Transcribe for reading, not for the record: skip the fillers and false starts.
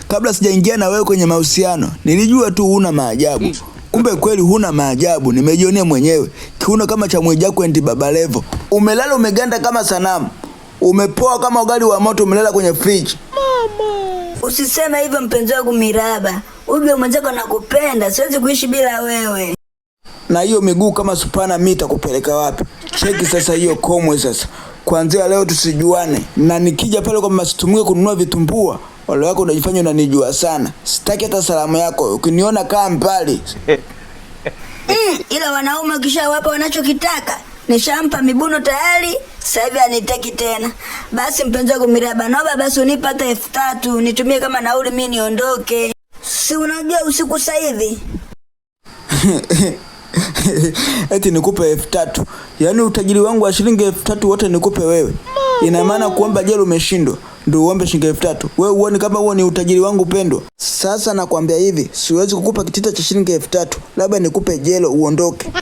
Kabla sijaingia na wewe kwenye mahusiano, nilijua tu huna maajabu. Kumbe kweli huna maajabu, nimejionea mwenyewe. Kiuno kama cha Mwijaku and Baba Levo. Umelala umeganda kama sanamu. Umepoa kama ugali wa moto umelala kwenye fridge. Usiseme hivyo mpenzi wangu Miraba. Ujue mwenzako nakupenda, siwezi kuishi bila wewe. Na hiyo miguu kama supana mita kupeleka wapi? Cheki sasa hiyo komwe sasa. Kuanzia leo tusijuane. Na nikija pale kwa masitumike kununua vitumbua, wale wako unajifanya unanijua sana. Sitaki hata salamu yako. Ukiniona kaa mbali. Ila wanaume kishawapa wanachokitaka. Nishampa mibuno tayari, sasa hivi anitaki tena. Basi mpenzi wangu Miraba, naomba basi unipe hata 3000 nitumie kama nauli mimi niondoke. Si unajua usiku sasa hivi. Eti nikupe 3000. Yaani utajiri wangu wa shilingi 3000 wote nikupe wewe. Ina maana kuomba jelo umeshindwa. Ndio uombe shilingi 3000. Wewe uone kama huo ni utajiri wangu pendwa. Sasa nakwambia hivi, siwezi kukupa kitita cha shilingi 3000. Labda nikupe jelo uondoke.